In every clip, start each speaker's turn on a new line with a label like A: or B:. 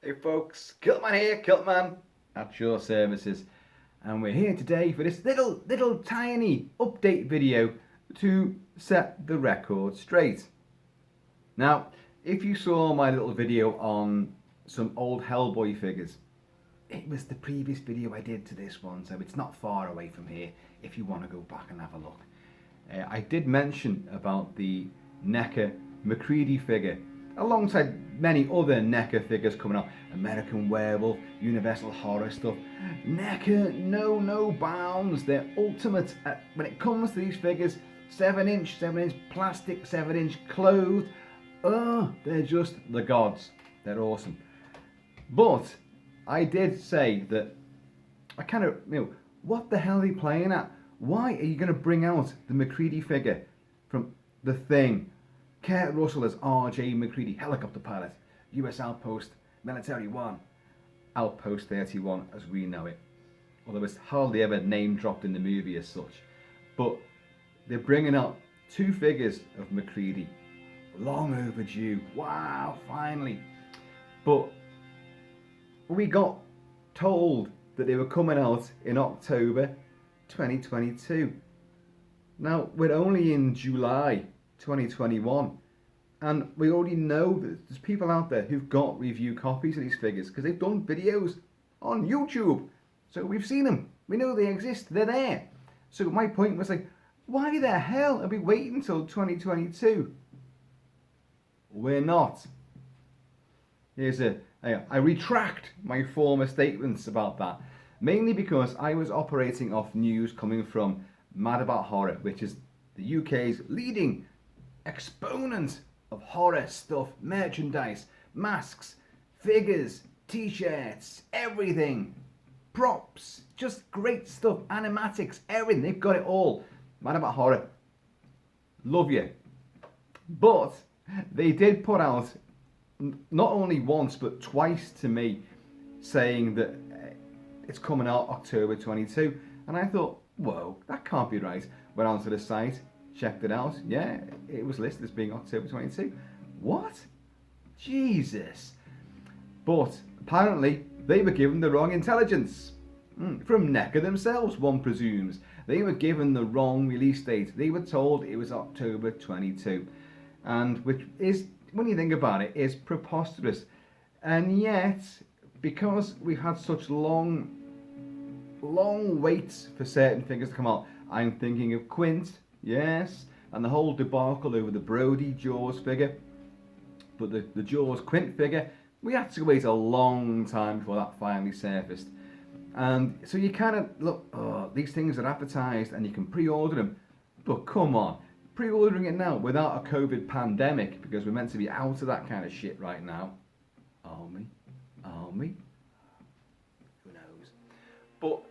A: Hey folks, Kilt-Man here, Kilt-Man at your services, and we're here today for this little tiny update video to set the record straight. Now, if you saw my little video on some old Hellboy figures, it was the previous video I did to this one, so it's not far away from here if you want to go back and have a look. I did mention about the Neca MacReady figure, alongside many other Neca figures coming out. American Werewolf, Universal Horror stuff. Neca, no bounds. They're ultimate when it comes to these figures. 7-inch plastic, 7-inch clothed. Oh, they're just the gods. They're awesome. But I did say that I kind of, what the hell are you playing at? Why are you going to bring out the MacReady figure from The Thing? Kurt Russell as R.J. MacReady, helicopter pilot, US Outpost, Military 1, Outpost 31 as we know it. Although it's hardly ever name dropped in the movie as such. But they're bringing out two figures of MacReady. Long overdue. Wow, finally. But we got told that they were coming out in October 2022. Now, we're only in July 2021, and we already know that there's people out there who've got review copies of these figures because they've done videos on YouTube. So we've seen them. We know they exist. They're there. So my point was like, why the hell are we waiting until 2022? We're not. I retract my former statements about that, mainly because I was operating off news coming from Mad About Horror, which is the UK's leading exponent of horror stuff, merchandise, masks, figures, t-shirts, everything, props, just great stuff, animatics, everything. They've got it all. Mad About Horror, love you. But they did put out not only once but twice to me saying that it's coming out October 22, and I thought, whoa, that can't be right. Went onto the site, checked it out. Yeah, it was listed as being October 22. What? Jesus. But apparently they were given the wrong intelligence. From Neca themselves, one presumes. They were given the wrong release date. They were told it was October 22. And which is, when you think about it, is preposterous. And yet, because we've had such long waits for certain figures to come out, I'm thinking of Quint, yes, and the whole debacle over the Brody Jaws figure. But the Jaws Quint figure, we had to wait a long time before that finally surfaced. And so you kind of look, oh, these things are advertised and you can pre-order them. But come on, pre-ordering it now without a COVID pandemic, because we're meant to be out of that kind of shit right now. Are we? Who knows? But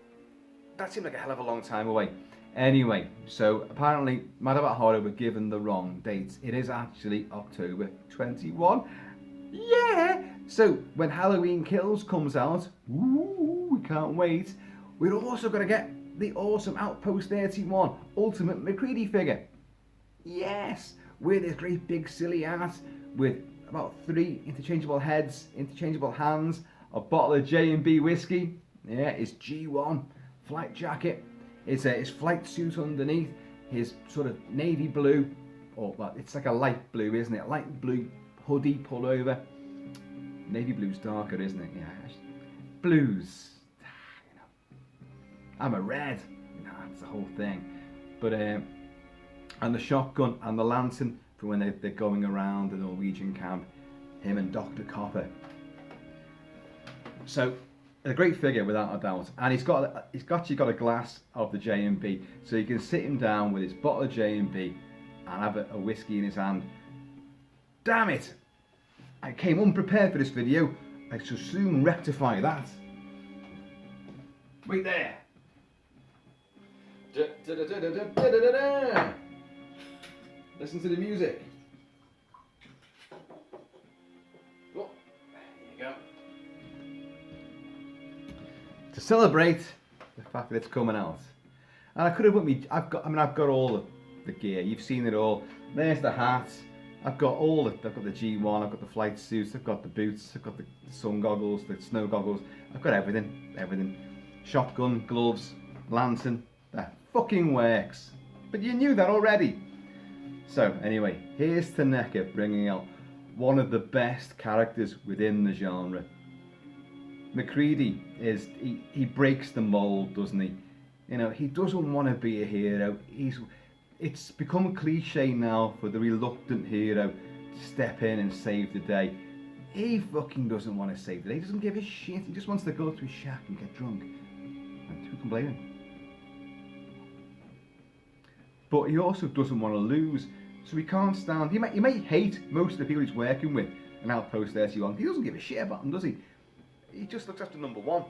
A: that seemed like a hell of a long time away. Anyway, so apparently Mad About Horror were given the wrong dates. It is actually October 21. Yeah! So when Halloween Kills comes out, ooh, we can't wait. We're also going to get the awesome Outpost 31 Ultimate MacReady figure. Yes! With this great big silly ass with about 3 interchangeable heads, interchangeable hands, a bottle of J&B whiskey. Yeah, his G1 flight jacket. His flight suit underneath, his sort of navy blue, or well, it's like a light blue, isn't it? Light blue hoodie pullover. Navy blue's darker, isn't it? Yeah, blues. I'm a red. That's the whole thing. But and the shotgun and the lantern for when they're going around the Norwegian camp. Him and Dr. Copper. So a great figure without a doubt, and he's actually got a glass of the J&B, so you can sit him down with his bottle of J&B and have a whiskey in his hand. Damn it! I came unprepared for this video. I shall soon rectify that. Wait there. Listen to the music. Oh, there you go. To celebrate the fact that it's coming out. And I could have put me, I've got all the gear. You've seen it all. There's the hat. I've got I've got the G1, I've got the flight suits, I've got the boots, I've got the sun goggles, the snow goggles, I've got everything. Shotgun, gloves, lantern, that fucking works. But you knew that already. So anyway, here's to Neca bringing out one of the best characters within the genre. MacReady he breaks the mold, doesn't he? You know, he doesn't want to be a hero. It's become cliche now for the reluctant hero to step in and save the day. He fucking doesn't want to save the day. He doesn't give a shit. He just wants to go to his shack and get drunk. And who can blame him? But he also doesn't want to lose. So he can't stand. He may hate most of the people he's working with in Outpost 31. He doesn't give a shit about them, does he? He just looks after number one.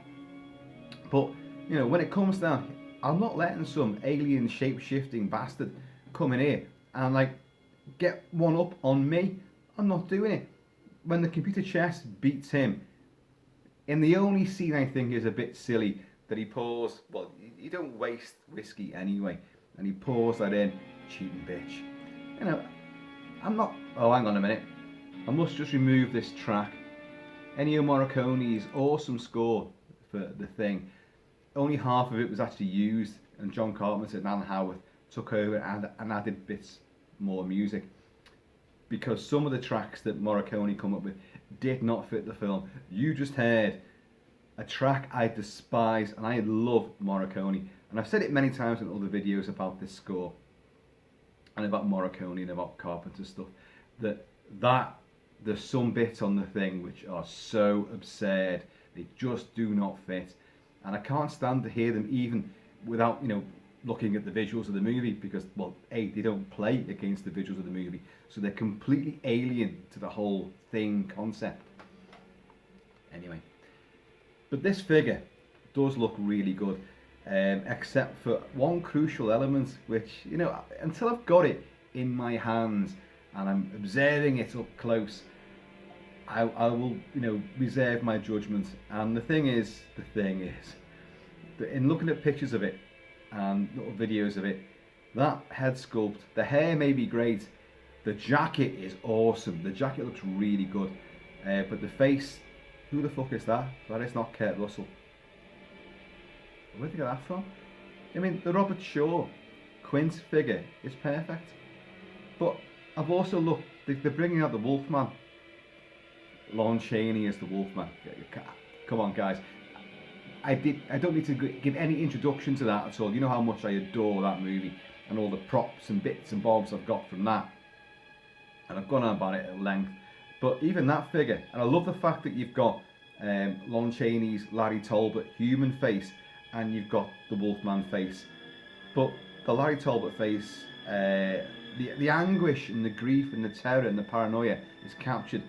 A: But, you know, when it comes down, I'm not letting some alien shape-shifting bastard come in here and like get one up on me. I'm not doing it. When the computer chess beats him, in the only scene I think is a bit silly, that he pours, well, you don't waste whiskey anyway, and he pours that in, cheating bitch. You know, I'm not, oh hang on a minute, I must just remove this track. Ennio Morricone's awesome score for The Thing, only half of it was actually used, and John Carpenter and Alan Howarth took over and added bits more music. Because some of the tracks that Morricone come up with did not fit the film. You just heard a track I despise, and I love Morricone. And I've said it many times in other videos about this score, and about Morricone and about Carpenter stuff, that there's some bits on The Thing which are so absurd, they just do not fit. And I can't stand to hear them even without, you know, looking at the visuals of the movie, because, well, A, they don't play against the visuals of the movie, so they're completely alien to the whole Thing concept. Anyway, but this figure does look really good, except for one crucial element, which, you know, until I've got it in my hands and I'm observing it up close, I will, you know, reserve my judgment. And the thing is, that in looking at pictures of it and little videos of it, that head sculpt, the hair may be great, the jacket is awesome, the jacket looks really good, but the face, who the fuck is that? That is not Kurt Russell. Where'd they get that from? I mean, the Robert Shaw Quint figure is perfect, but I've also looked, they're bringing out the Wolfman. Lon Chaney as the Wolfman. Come on, guys. I don't need to give any introduction to that at all. You know how much I adore that movie and all the props and bits and bobs I've got from that. And I've gone on about it at length. But even that figure, and I love the fact that you've got Lon Chaney's Larry Talbot human face, and you've got the Wolfman face. But the Larry Talbot face, the anguish and the grief and the terror and the paranoia is captured,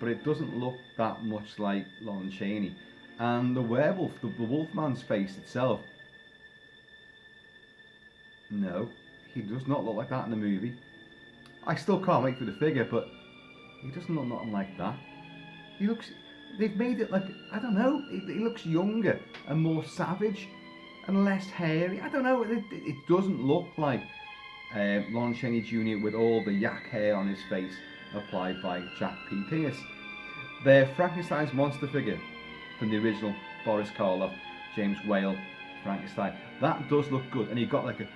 A: but it doesn't look that much like Lon Chaney. And the werewolf, the Wolfman's face itself, no, he does not look like that in the movie. I still can't wait for the figure, but he doesn't look nothing like that. He looks, they've made it like, I don't know, he looks younger and more savage and less hairy. I don't know, it doesn't look like Lon Chaney Jr. with all the yak hair on his face applied by Jack P. Pierce. Their Frankenstein's monster figure from the original Boris Karloff, James Whale Frankenstein, that does look good, and you've got like a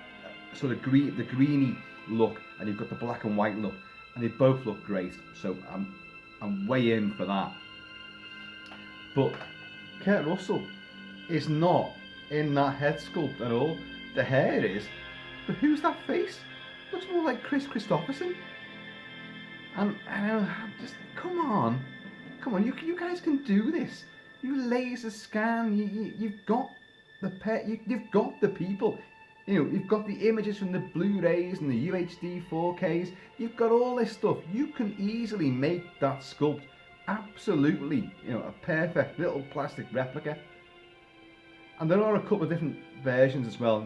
A: sort of the greeny look, and you've got the black and white look, and they both look great, so I'm way in for that. But Kurt Russell is not in that head sculpt at all. The hair is, but who's that face? Looks more like Chris Christopherson. And I know, just come on, you guys can do this. You laser scan, you've got the you've got the people. You know, you've got the images from the Blu-rays and the UHD 4Ks. You've got all this stuff. You can easily make that sculpt absolutely, you know, a perfect little plastic replica. And there are a couple of different versions as well.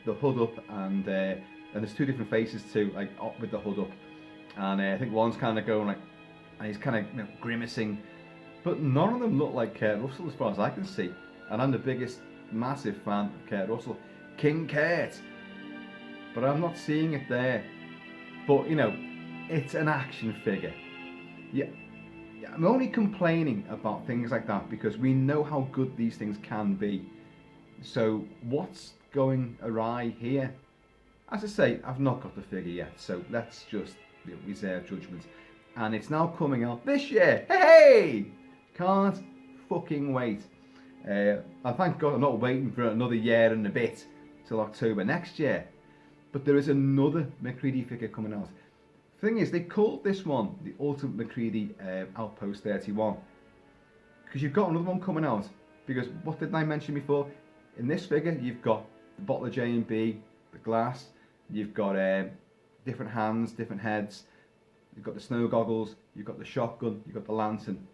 A: The hood up, and there's two different faces too, like up with the hood up. And I think one's kind of going like, and he's kind of, you know, grimacing. But none of them look like Kurt Russell as far as I can see. And I'm the biggest, massive fan of Kurt Russell. King Kurt. But I'm not seeing it there. But, you know, it's an action figure. Yeah, I'm only complaining about things like that because we know how good these things can be. So what's going awry here? As I say, I've not got the figure yet, so let's just reserve judgment. And it's now coming out this year. Hey! Can't fucking wait. And thank God I'm not waiting for another year and a bit till October next year. But there is another MacReady figure coming out. The thing is, they called this one the Ultimate MacReady Outpost 31 because you've got another one coming out. Because what did I mention before? In this figure, you've got the bottle of J&B, the glass, you've got different hands, different heads, you've got the snow goggles, you've got the shotgun, you've got the lantern,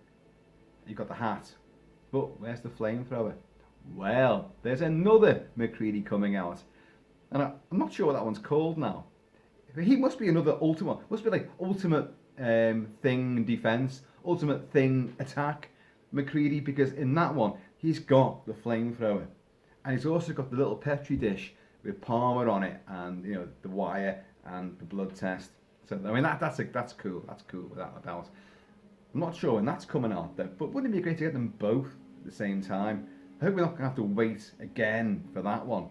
A: you've got the hat. But where's the flamethrower? Well, there's another MacReady coming out. And I'm not sure what that one's called now. He must be another ultimate, must be like ultimate thing defense, ultimate thing attack MacReady, because in that one, he's got the flamethrower. And he's also got the little Petri dish with Palmer on it, and the wire and the blood test. So I mean that's cool. That's cool without a doubt. I'm not sure when that's coming out though, but wouldn't it be great to get them both at the same time? I hope we're not going to have to wait again for that one.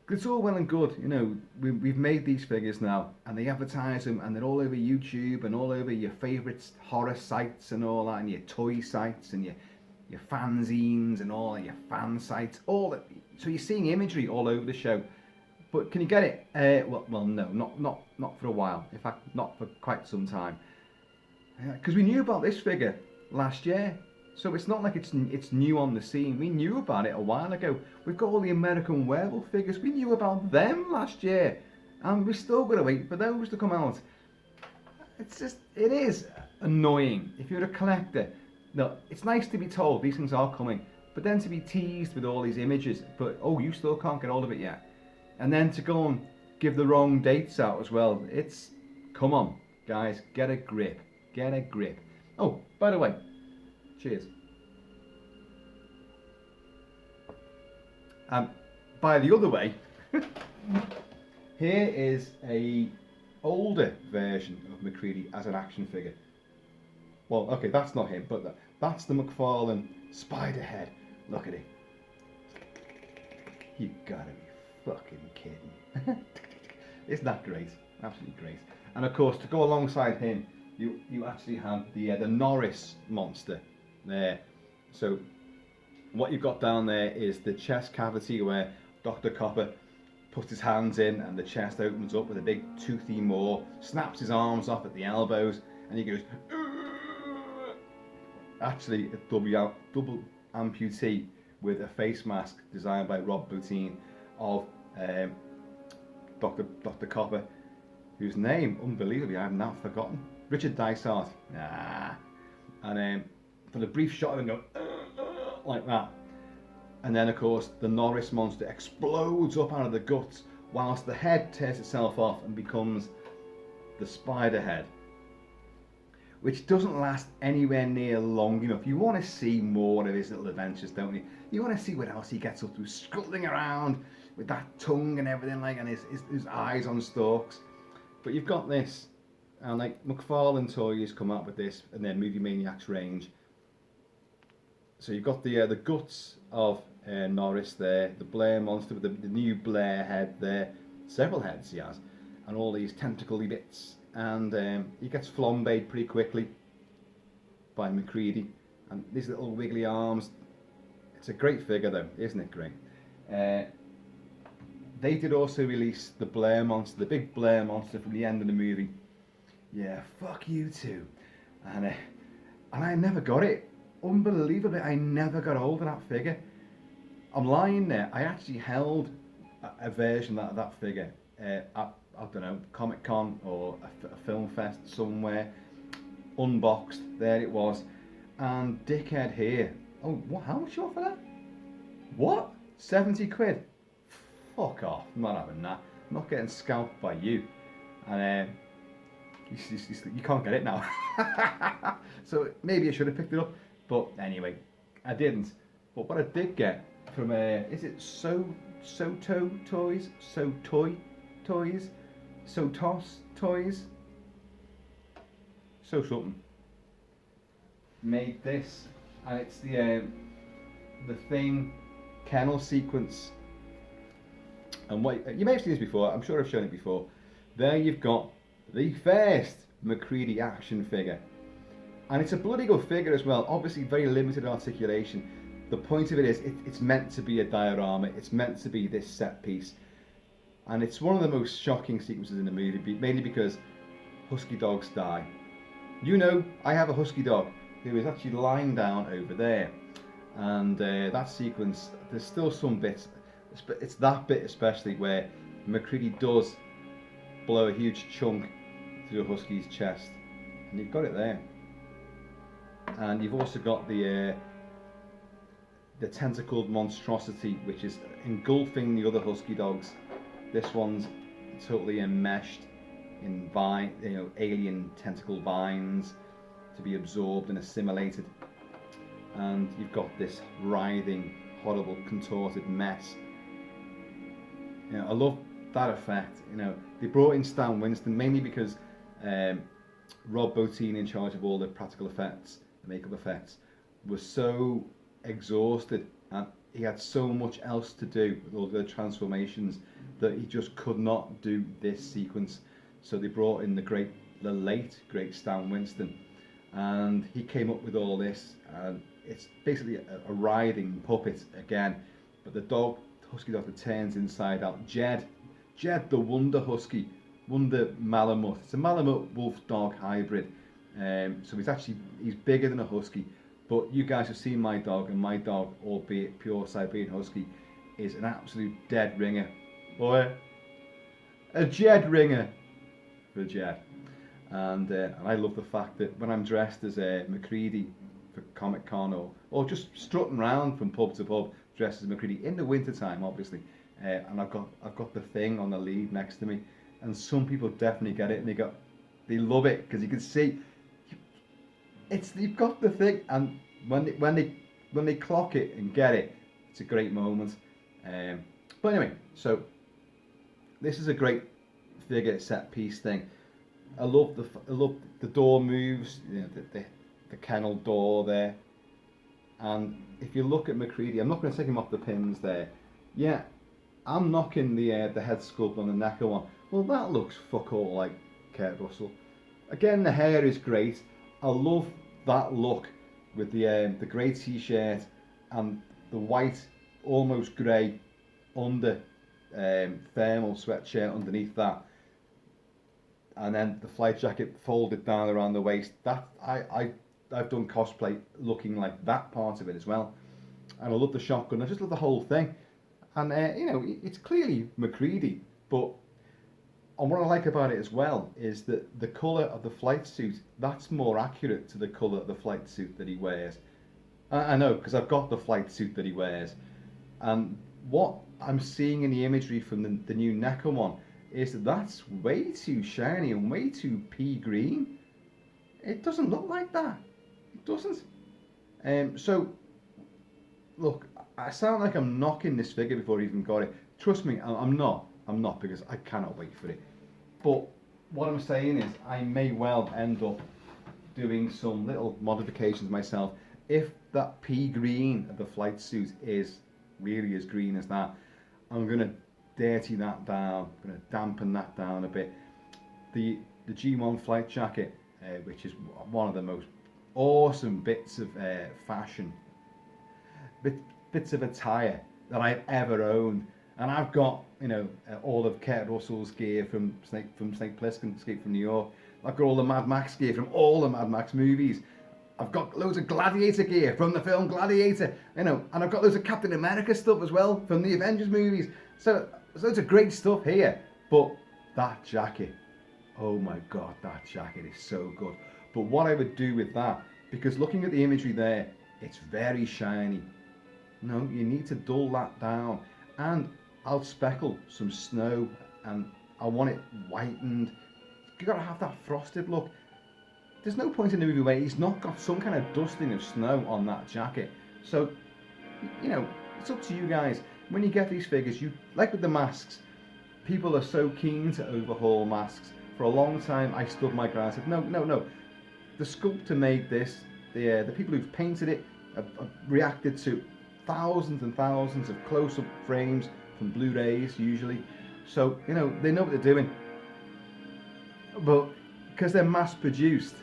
A: It's all well and good, we've made these figures now, and they advertise them, and they're all over YouTube and all over your favourite horror sites and all that, and your toy sites and your fanzines and all your fan sites, all that. So you're seeing imagery all over the show, but can you get it? Well, no, not for a while. In fact, not for quite some time, because we knew about this figure last year. So it's not like it's new on the scene. We knew about it a while ago. We've got all the American Werewolf figures. We knew about them last year, and we're still going to wait for those to come out. It is annoying if you're a collector. No, it's nice to be told these things are coming, but then to be teased with all these images, but you still can't get hold of it yet, and then to go and give the wrong dates out as well. Come on, guys, get a grip, get a grip. Oh, by the way, cheers. By the other way, here is a older version of MacReady as an action figure. Well, okay, that's not him, but that's the McFarlane spider head. Look at it. You gotta be fucking kidding. Isn't that great? Absolutely great. And of course, to go alongside him, you actually have the Norris monster there. So what you've got down there is the chest cavity where Dr. Copper puts his hands in and the chest opens up with a big toothy maw, snaps his arms off at the elbows, and he goes, actually a double amputee with a face mask designed by Rob Bottin of Dr. Copper, whose name, unbelievably, I have now forgotten. Richard Dysart. And for the brief shot of him going like that. And then, of course, the Norris monster explodes up out of the guts whilst the head tears itself off and becomes the spider head, which doesn't last anywhere near long enough. You want to see more of his little adventures, don't you? You want to see what else he gets up to, scuttling around with that tongue and everything, like, and his eyes on stalks. But you've got this, and like McFarlane Toys come out with this, and then Movie Maniacs range. So you've got the guts of Norris there, the Blair monster with the new Blair head there, several heads he has, and all these tentacly bits, and he gets flambéed pretty quickly by MacReady, and these little wiggly arms. It's a great figure though, isn't it great? They did also release the Blair monster, the big Blair monster from the end of the movie. Yeah, fuck you too. And I never got it. Unbelievably, I never got hold of that figure. I'm lying there. I actually held a version of that figure at, I don't know, Comic Con or a film fest somewhere, unboxed. There it was. And dickhead here. Oh, what? How much you offer that? What? 70 quid? Fuck off. I'm not having that. I'm not getting scalped by you. And you can't get it now. So maybe I should have picked it up. But anyway, I didn't. But what I did get from is it Soto Toys? Sotoy Toys? Sotos Toys? So something. Made this, and it's the Thing kennel sequence. And what you may have seen this before, I'm sure I've shown it before. There you've got the first MacReady action figure. And it's a bloody good figure as well, obviously very limited articulation. The point of it is, it's meant to be a diorama, it's meant to be this set piece. And it's one of the most shocking sequences in the movie, mainly because husky dogs die. You know, I have a husky dog who is actually lying down over there. And that sequence, there's still some bits, it's that bit especially where MacReady does blow a huge chunk through a husky's chest. And you've got it there. And you've also got the tentacled monstrosity, which is engulfing the other husky dogs. This one's totally enmeshed in alien tentacle vines to be absorbed and assimilated. And you've got this writhing, horrible, contorted mess. You know, I love that effect. You know, they brought in Stan Winston mainly because Rob Bottin, in charge of all the practical effects, the makeup effects, was so exhausted and he had so much else to do with all the transformations that he just could not do this sequence. So they brought in the late great Stan Winston, and he came up with all this. And it's basically a writhing puppet again, but the husky dog that turns inside out. Jed the Wonder Husky, Wonder Malamute. It's a Malamute wolf dog hybrid. So he's bigger than a husky. But you guys have seen my dog, and my dog, albeit pure Siberian Husky, is an absolute dead ringer. Boy, a Jed ringer for Jed. And I love the fact that when I'm dressed as MacReady for Comic Con or just strutting around from pub to pub dressed as MacReady in the winter time, obviously, and I've got the Thing on the lead next to me, and some people definitely get it and they love it because you can see you've got the Thing, and when they clock it and get it, it's a great moment. But anyway, so this is a great figure set piece thing. I love the door moves, you know, the kennel door there. And if you look at MacReady, I'm not going to take him off the pins there. Yeah, I'm knocking the head sculpt on the Neca one. Well, that looks fuck all like Kurt Russell. Again, the hair is great. I love that look with the grey t-shirt and the white, almost grey under thermal sweatshirt underneath that, and then the flight jacket folded down around the waist. That I've done cosplay looking like that part of it as well. And I love the shotgun. I just love the whole thing. And you know, it's clearly MacReady, but what I like about it as well is that the colour of the flight suit, that's more accurate to the colour of the flight suit that he wears. I know, because I've got the flight suit that he wears. And what I'm seeing in the imagery from the new Neca one is that's way too shiny and way too pea green. It doesn't look like that. It doesn't. So, look, I sound like I'm knocking this figure before I even got it. Trust me, I'm not. I'm not, because I cannot wait for it. But what I'm saying is I may well end up doing some little modifications myself. If that pea green of the flight suit is really as green as that, I'm going to dirty that down. I'm going to dampen that down a bit. The G1 flight jacket, which is one of the most awesome bits of fashion, bits of attire that I've ever owned. And I've got, you know, all of Kurt Russell's gear from Snake Plissken, Escape from New York. I've got all the Mad Max gear from all the Mad Max movies. I've got loads of Gladiator gear from the film Gladiator, you know, and I've got loads of Captain America stuff as well from the Avengers movies. So there's loads of great stuff here. But that jacket, oh my God, that jacket is so good. But what I would do with that, because looking at the imagery there, it's very shiny. No, you need to dull that down. And I'll speckle some snow, and I want it whitened. You've got to have that frosted look. There's no point in the movie where he's not got some kind of dusting of snow on that jacket. So, you know, it's up to you guys. When you get these figures, you like with the masks, people are so keen to overhaul masks. For a long time, I stood my ground and said, no. the sculptor made this. The people who've painted it have reacted to thousands and thousands of close-up frames from Blu-rays usually. So, you know, they know what they're doing. But because they're mass-produced,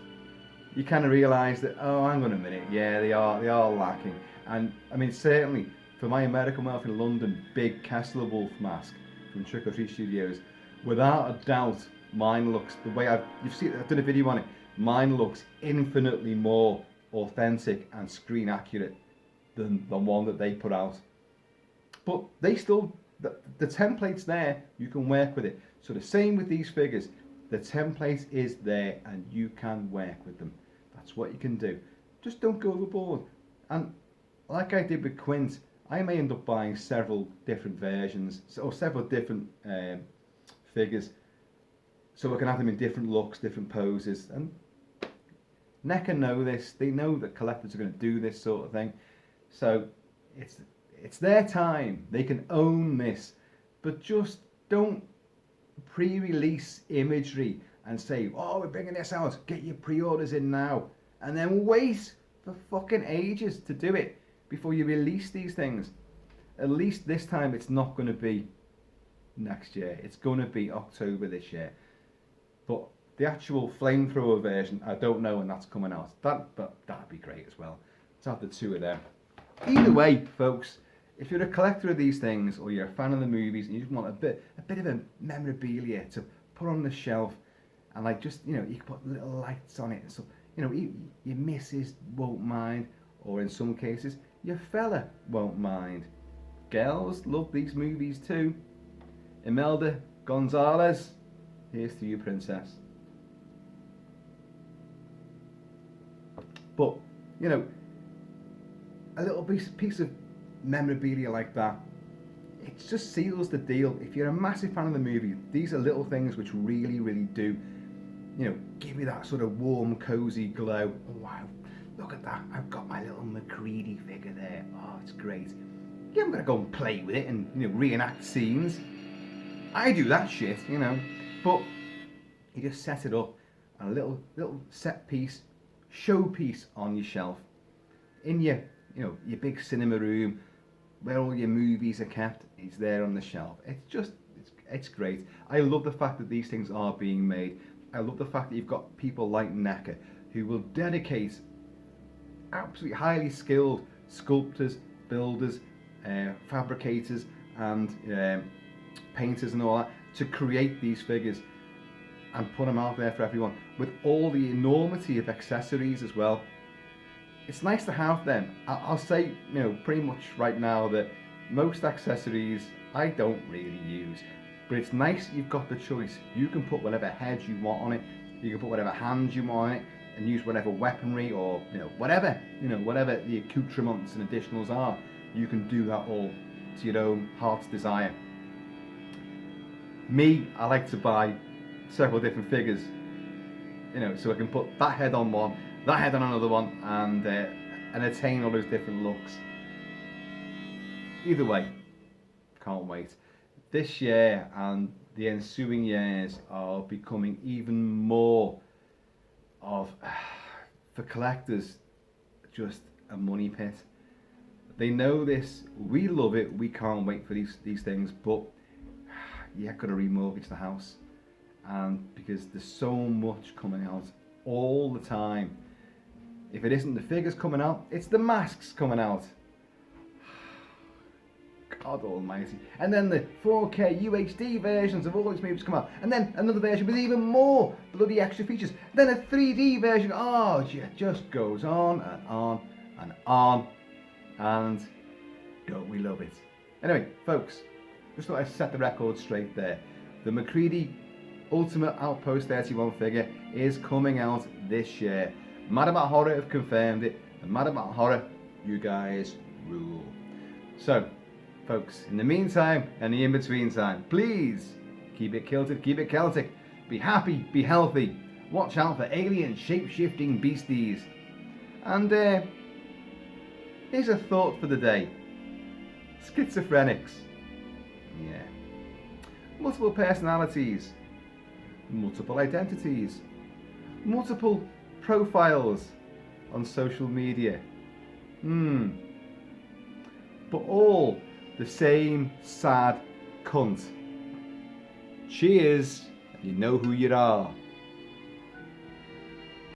A: you kind of realise that, oh, hang on a minute, yeah, they are lacking. And I mean, certainly for my American Wealth in London big Kessler Wolf mask from Trick or Treat Studios, without a doubt, mine looks the way I've done a video on it. Mine looks infinitely more authentic and screen accurate than the one that they put out. But they still, the template's there, you can work with it. So the same with these figures, the template is there and you can work with them. That's what you can do. Just don't go overboard. And like I did with Quint, I may end up buying several different versions or several different figures, so I can have them in different looks, different poses. And Neca know this. They know that collectors are going to do this sort of thing. So it's their time. They can own this, but just don't pre-release imagery and say, oh, we're bringing this out, get your pre-orders in now, and then wait for fucking ages to do it before you release these things. At least this time it's not going to be next year. It's going to be October this year. But the actual flamethrower version, I don't know when that's coming out. But that'd be great as well. Let's have the two of them. Either way, folks, if you're a collector of these things or you're a fan of the movies and you just want a bit of a memorabilia to put on the shelf, and like just, you know, you can put little lights on it, so you know your missus won't mind, or in some cases your fella won't mind. Girls love these movies too. Imelda Gonzalez, here's to you, princess. But you know, a little piece of memorabilia like that, it just seals the deal. If you're a massive fan of the movie, these are little things which really, really do, you know, give you that sort of warm, cozy glow. Oh, wow, look at that, I've got my little MacReady figure there. Oh, it's great. You haven't got to go and play with it and, you know, reenact scenes. I do that shit, you know, but you just set it up, and a little set piece, showpiece on your shelf, in your, you know, your big cinema room, where all your movies are kept. It's there on the shelf. It's great. I love the fact that these things are being made. I love the fact that you've got people like Neca who will dedicate absolutely highly skilled sculptors, builders, fabricators and painters and all that to create these figures and put them out there for everyone with all the enormity of accessories as well. It's nice to have them. I'll say, you know, pretty much right now that most accessories I don't really use, but it's nice you've got the choice. You can put whatever heads you want on it, you can put whatever hands you want on it, and use whatever weaponry or, you know, whatever the accoutrements and additionals are. You can do that all to your own heart's desire. Me, I like to buy several different figures, you know, so I can put that head on one, that head on another one, and attain all those different looks. Either way, can't wait. This year and the ensuing years are becoming even more of, for collectors, just a money pit. They know this, we love it, we can't wait for these things, but you've got to remortgage the house, and because there's so much coming out all the time. If it isn't the figures coming out, it's the masks coming out. God almighty. And then the 4K UHD versions of all these movies come out, and then another version with even more bloody extra features, then a 3D version. Oh, it just goes on and on and on, and don't we love it. Anyway, folks, just thought I'd set the record straight there. The MacReady Ultimate Outpost 31 figure is coming out this year. Mad About Horror have confirmed it, and Mad About Horror, you guys rule. So, folks, in the meantime and the in-between time, please keep it kilted, keep it Celtic, be happy, be healthy, watch out for alien shape-shifting beasties. And here's a thought for the day. Schizophrenics. Yeah. Multiple personalities. Multiple identities. Multiple profiles on social media. But all the same sad cunt. Cheers, and you know who you are.